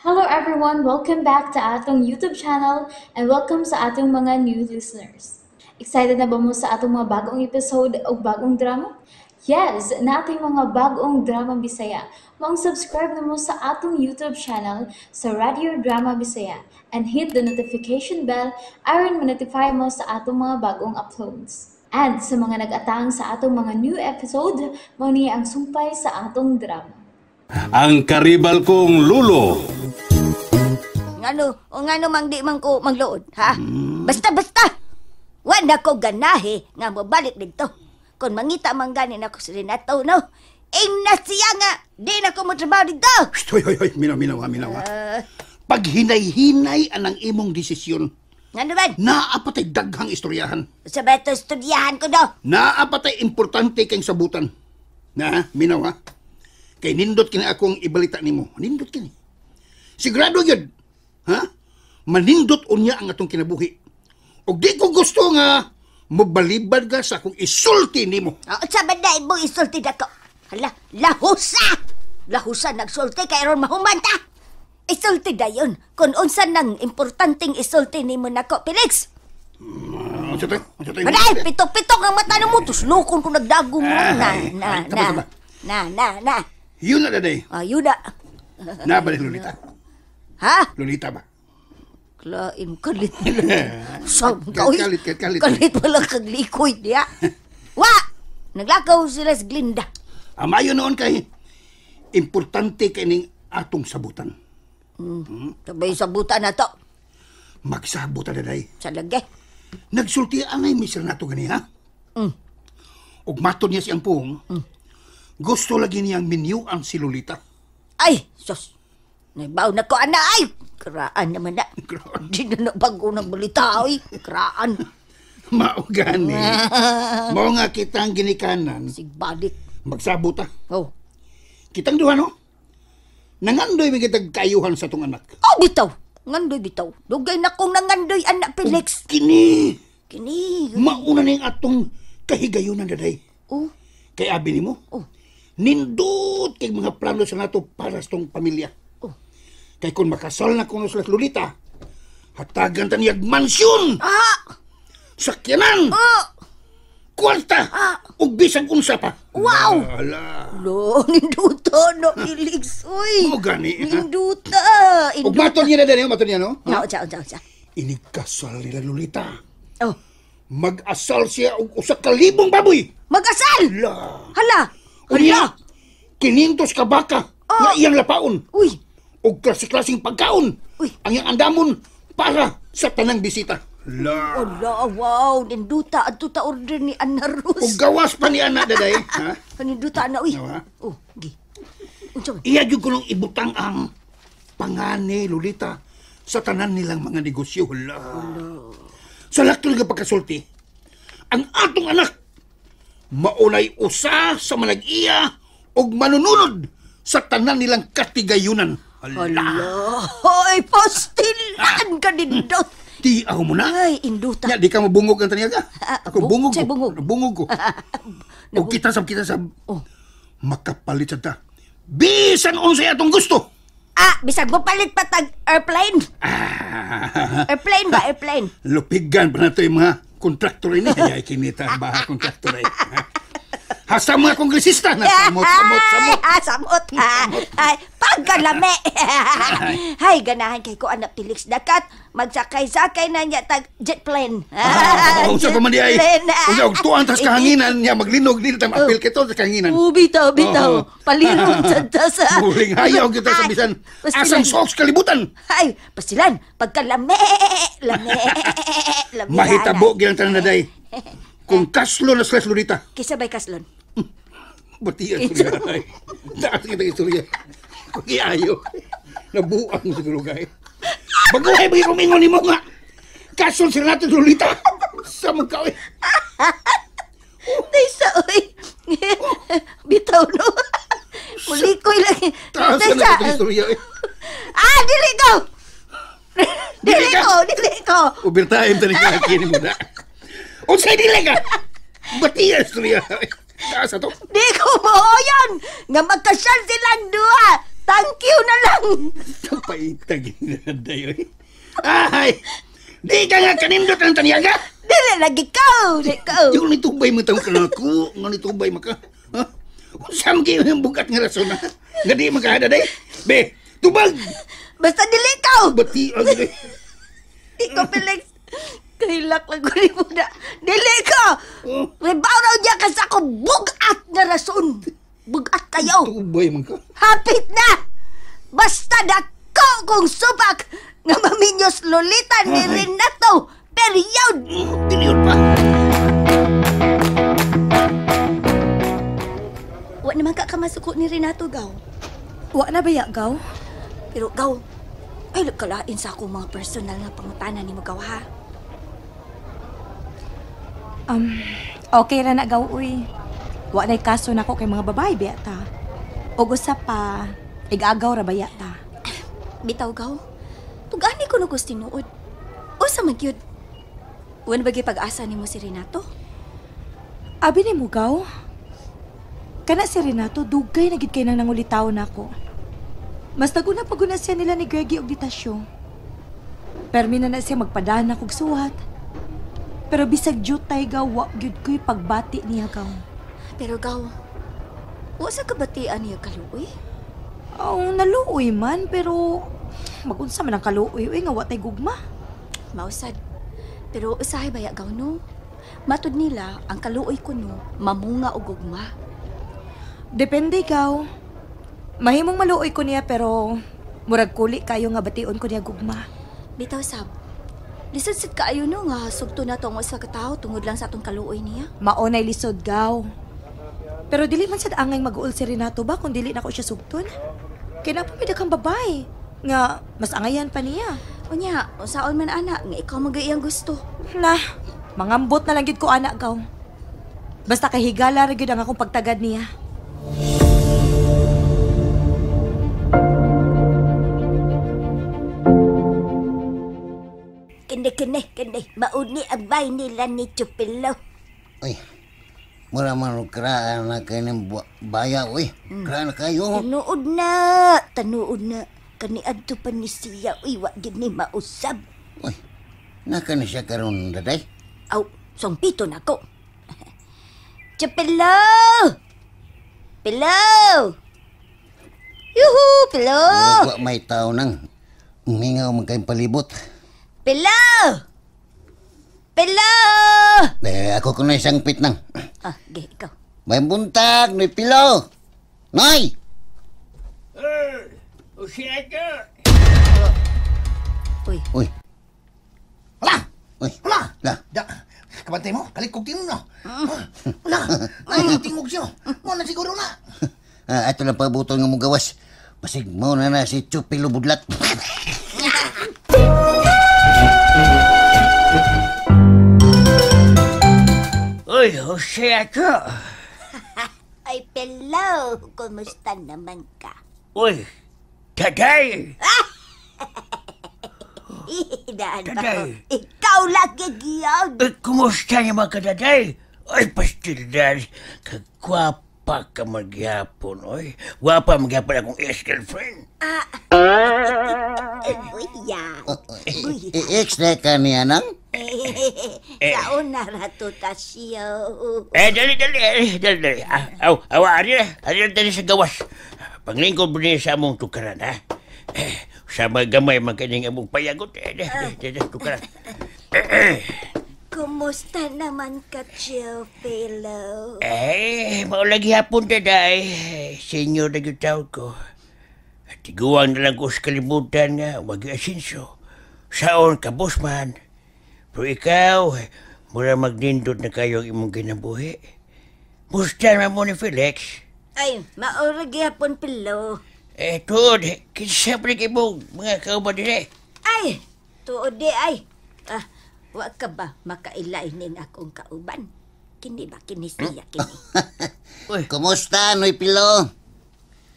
Hello everyone, welcome back to atong YouTube channel and welcome sa atong mga new listeners. Excited na ba mo sa atong mga bagong episode o bagong drama? Yes, na ating mga bagong drama Bisaya. Mag-subscribe na mo sa atong YouTube channel sa Radio Drama Bisaya and hit the notification bell aron ma-notify mo sa atong mga bagong uploads. And sa mga nag-atang sa atong mga new episode, mao niya ang sumpay sa atong drama. Ang karibal kong lulo. Ngano mang di man ko magluod, ha? Basta! Wala ko ganahe nga mabalik dito. Kung mangita man ganin ako sa Renato, no? Na siya nga, di na ko matrabaho dito. Hoy, minaw. Pag hinay-hinay anang imong desisyon, Ngano man? naapatay daghang istoryahan. Sa beto studyahan ko do. Naapatay importante kayong sabutan. Na, minaw ha? Kay nindot kini akong ibalita nimo. Nindot kini. Sigurado yun. Ha? Manindot unya ang atong kinabuhi. Og di ko gusto nga mabalibad ka sa akong isulti nimo. Sa banda mo isulti na ko. Hala, lahusa nagsulti kay ron mahuman ta. Isulti da yun. Kung unsa nang importanteng isulti ni mo nako, Felix. Ano tayo? Maday, pitok-pitok ang mata mo. Tuslukon ko nagdagong mo. Na. Yun na daday. Yun na. Nabalik Lolita. Ha? Lolita ba? Klaim, kalit nila. Kalit. Kalit wala kag likoy diya. Wa! Naglakaw sila sa Glinda. Amayo noon kay importante kining atong sabutan. Sabay sabutan na to. Magsabutan na day. Sa lagi. Nagsulti anay Mr. Nato gani ha? Ug maton niya siyang pung. Gusto lagi niyang minyuan si Lolita. Ay, sus. Naibaw na ko, ana, ay! Kraan naman na. Di na bago ng balita, ay. Kraan. Mao gani. Mao nga kitang ginikanan. Sigbalik. Magsabuta. Oh. Kitang duha no? Nangandoy mi kitag kayuhan sa tong anak. Oh, bitaw. Ngandoy bitaw. Dugay na kong nangandoy, anak, Felix. Kini. Kini. Mauna na yung atong kahigayunan daday. Oh. Kay abi nimo. Oh. Nindot kay mga plano sa nato para sa tong pamilya. Oh. Kay kung makasal na kuno sa Lolita, hatagan ta niyag mansyon, sakyanan, kwarta, ug bisag unsa pa. Wow! Ala. Lo, ninduta no, Felix. Uy! Mo gani. Ninduta! Ug maton niya na din, maton niya no? Sa. Inikasal nila Lolita. Oh. Mag-asal siya og usa ka libong baboy. Mag-asal! La. Hala! Unya, 500 ka baka nga iyang lapaon. Uy! Og klase-klaseng pagkaon. Uy. Ang iyang andamon para sa tanang bisita. La. Ala, wow! Ninduta at tuta order ni Ana Og Rose. gawas pa ni ana daday, ha? Ninduta na, uy. Yawa. Oh, gi. Unsa man? Iya jud ko nung ibutang ang pangani Lolita sa tanan nilang mga negosyo. La. Sa laktol nga pagkasulti, ang atong anak maunay usa sa manag-iya og manununod sa tanan nilang katigayunan. Ala! Hoy, pastilan ka nindot! Tiaw mo na. Ay, induta. Nya, di ka mabungog ang taniyaga. Ako bungog ko. Say bungog. Bungog ko. O kita sab. Oh. Makapalit sa ta. Bisan unsay atong gusto. Bisag mo palit pa tag airplane? Airplane ba? Airplane? Lupigan pa na ito yung mga kontraktor ini. Ay, kinita baha kontraktor ay. Hasta mga kongresista na samot. Samot. Ay, pagkalami. Hay, ganahan kay ko anak Felix Dakat. Magsakay-sakay na niya tag jet plane. Unsa pa man di ay. Unsa og tuan tas kahanginan niya maglinog dito ta mapil kito sa kahanginan. Bitaw. Palirong sa. Muling hayaw kita sa bisan asang socks kalibutan. Ay, pasilan. Pagkalami. Mahitabo gyud tanan day. Kung kaslo na sa Lolita. Kisabay kaslon. Batiyan ko na. Taas kita istorya. Pag-iayo. Nabuang siguro gay. Baguhay ba yung rumingon ni mo nga? Kasol sila natin Lolita. Sa magkawin. Taysa, uy. Bitaw, no? Mulikoy lang. Taas ka na ito istorya. Dili ko! Dili ko! Overtime tanig ka kini mo na. Unsay dili ka? Batiyan istorya. Taas ato. Di ko mo yan! Nga magkasal silang duha! Thank you na lang. Kapaitag na dayo. Ay! Di ka nga kanindot ang taniyaga! Dili lagi ikaw. Yung nitubay mo taong kanako, nga nitubay mo ka. Ha? Saan kayo yung bukat nga rason na? Nga di makahada day? Be, tubag! Basta dili ikaw. Bati ang Ikaw, Felix. Kahilak lang ko ni mo na. Dili ka! May bawraw niya kasi ako bugat na rason. Bugat kayo. tubay mo ka. Hapit na! Basta dako kong subak nga maminyos Lolita ni Renato. Period! Tiniyot pa. Wa naman ka kamasuko ni Renato, Gaw. Wa na ba ya, Gaw? Pero, Gaw, ay kalain sa akong mga personal na pangutanan ni mo, Gaw, ha? Okay ra na, Gaw, uy. Wa na'y kaso na ko kay mga babae, biyata. O gusto pa, igagaw ra ba yata? Bitaw, Gaw. Tugani ko na gusto tinuod. O sa magyud. Wan bagay pag-asa ni mo si Renato? Abi ni mo, Gaw. Kana si Renato, dugay na gid kay nang nangulitaw na ako. Mas naguna paguna siya nila ni Greggy og ditasyo. Permi na siya magpadana kog suwat. Pero bisag jutay, Gaw, wa gyud ko'y pagbati niya, Gaw. Pero, Gaw, wa sa kabatian niya kaluoy? Oh, naluoy man, pero magunsa man ang kaluoy, uy, nga watay gugma. Mausad. Pero usahay baya, Gaw, no? Matud nila, ang kaluoy ko, no, mamunga o gugma. Depende, Gaw. Mahimong maluoy ko niya, pero murag kuli kayo nga bation ko niya gugma. Bitaw, Sab. Lisod-sid kaayo, no, nga subto na tong usa ka tao tungod lang sa atong kaluoy niya. Maonay lisod, Gaw. Pero dili man sad angay mag-uol si Renato ba kung dili na ko siya sugton? Kaya napamida kang babae. Nga, mas angayan pa niya. Unya, unsaon man anak, nga ikaw magayang gusto. Nah, mangambot na lang gid ko anak, Gaw. Basta kay higala ra gyud ang akong pagtagad niya. Kende, mauni ang bay nila ni Chupilo. Uy, mura man kraan na kayo ng baya, uy. Kraan na kayo. Tanuod na. Kani adto pa ni siya, uy, wa gid ni mausab. Uy, naka na siya karon daday. Aw, songpito na ko. Chupilo! Pilo! Yuhu, Pilo! Wa may tao nang umingaw man kayong palibot. Pilo! Pilo! Ako ko na isang pit nang. Ikaw. May buntag, may pilo. Noy! Uy, Uy, Hala! uy. Hala! La. Kabantay mo, kalikog tingog no. Hala! Ay, tingog siya. Mo na siguro na. Ato lang pabuton nga mong gawas. Basig mo na si Chupilo Budlat. Uy, Jose ako. ay Pilo, kumusta naman ka? Uy, taday. Daan ba Taday. ko? Ikaw lagi giyaw. Kumusta naman ka, taday? Uy, pastildan. Kagwapa ka magyapon, uy. Wapa magyapon akong ex-girlfriend. Uy, yan. Uy. Ex na ka niya nang? Saon na rato ta siya. Dali. Ari na tali sa gawas. Panglingkod mo niya sa among tukaran, ha? Sa mga gamay, magkaning among payagot. Tukaran. Kumusta naman ka, Chupilo? Maulagi hapon, daday. Senyor na yung tawag ko. Tiguan na lang ko sa kalibutan nga, wag yung asinso. Saon ka, boss man. Pero ikaw, mura magnindot na kayo ang imong ginabuhi. Musta naman mo ni Felix? Ay, maurag yapon, Pilo. Tuod, kinsa pa rin mo mga kauban din Ay, tuod di ay. Wa ka ba makailainin akong kauban? Kini ba kini siya kini? Kumusta, Noy Pilo?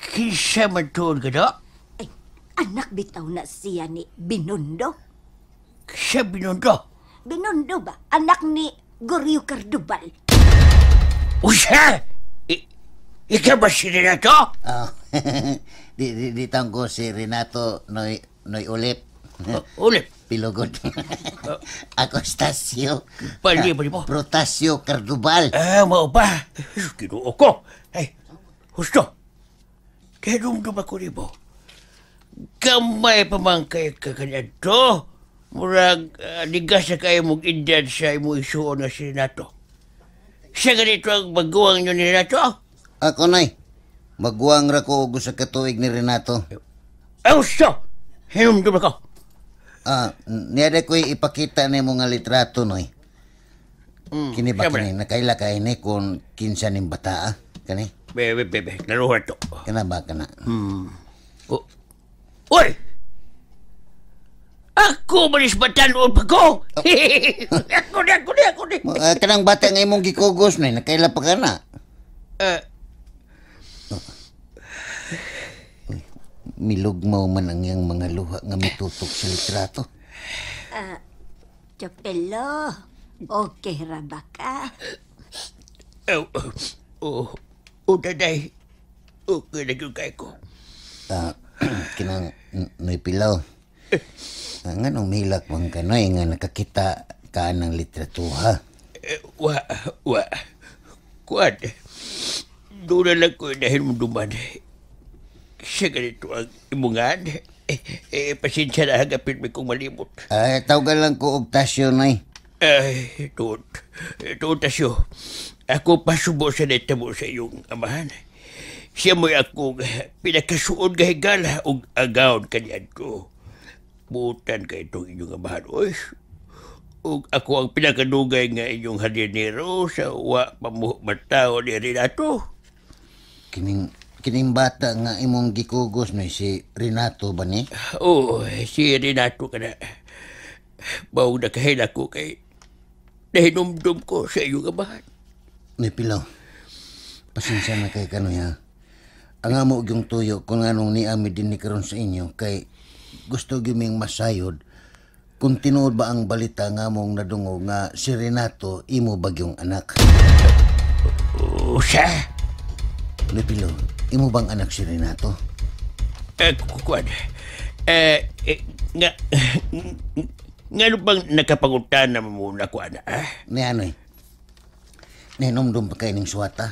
Kinsa man tuod ka do? Ay, anak bitaw na siya ni Binondo. Kinsa binundo? Binondo ba? Anak ni Goryo Cardubal. Usa! Ikaw ba si Renato? di tangko si Renato noy ulip. Ulit. Pilugod. Ako Stasio. Pali mo. Protasio Cardubal. Mao ba? Kinuo ko. Ay, husto. Kaya dumdum ako ni mo. Gamay pa man kay kakanyad to. Murag, ligas na kayo mong indyan sa imo isuon na si Renato. Siya ganito ang baguang nyo ni Renato? Ako nay. Magwang ra ko og sa katuig ni Renato. Ay, husto. Hinumdum ako. Niyada ko'y ipakita ni mo nga litrato, noy. Kini ba siyempre. kini? Nakaila ka ini kung kinsa ning bata, kani? Bebe, naruhat to. Kana ba kana? Uy! Ako malis batanon pa ko! Ako di! Kanang bata nga imong gikugos, noy. Nakaila pa kana. Milugmaw man ang iyang mga luha nga mitutok sa litrato. Chopelo, okay ra ba ka? Daday. Okay na yung kay ko. Kinang noy pilaw. Nga nung milak bang kanoy nga nakakita ka ng litratuha. Kuwan. Doon na lang ko dahil mo duman. Siya ganito ang imungan. Pasensya na hagapin mo kong malimot. Tawagan lang ko og Tasyo, noy. Tuon Tasyo. Ako pasubo sa neta mo sa iyong amahan. Siya mo'y akong pinakasuon gahigala o agawon kanyan ko. Butan ka itong inyong amahan. O ako ang pinakadugay nga inyong hardinero sa wa pamumatao ni Renato. Kining bata nga imong gikugos, noy, si Renato ba ni? Si Renato ka na. Baong nakahila ko kay nahinumdum ko sa iyong amahan. Noy pilaw. Pasensya na kay kanoy ha. Ang amo yung tuyo kung anong niami din ni karon sa inyo kay gusto giming masayod kung tinuod ba ang balita nga mong nadungo nga si Renato imo bagyong anak. Siya? Lupilo, imo bang anak si Renato? Kukuan. Nga bang nakapangutan na muna ko, ana? Ni anoy? Ninomdom pa kayo ng suwata?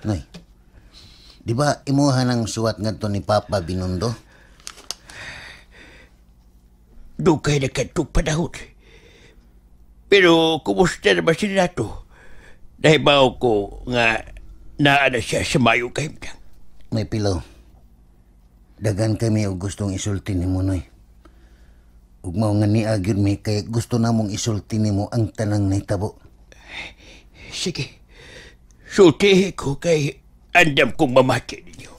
Noy, di ba imuha ng suwat nga to ni Papa Binondo? Dugay na kanto panahon. Pero kumusta na ba si Renato? Nahibaw ko nga naana siya sa mayo kahimtang. May pilaw. Dagan kami og gustong isulti ni mo, Noy. Ug mao nga niagyud mi kay gusto namong isulti nimo ang tanang nahitabo. Sige. Sultihi ko kay andam kong mamati ninyo.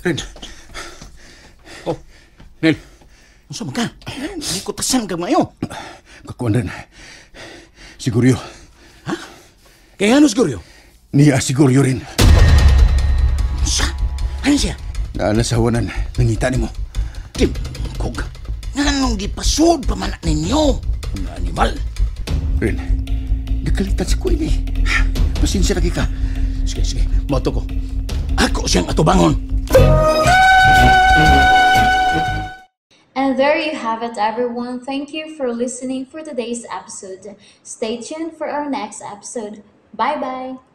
Ren. Oh, Nel. Unsa man ka? Di ko tasan ka mayo. Kakuan rin. Siguryo. Ha? Kaya ano siguryo? Niya siguryo rin. Unsa? Ano siya? Naanasawanan. Nangita ni mo. Kim, kog. Nganong gipasod pa man ninyo? Mga animal. Rin. Gakalitan si Kuy ni. Pasensya lagi ka. Sige. Moto ko. Ako siyang atubangon. And there you have it, everyone. Thank you for listening for today's episode. Stay tuned for our next episode. Bye-bye.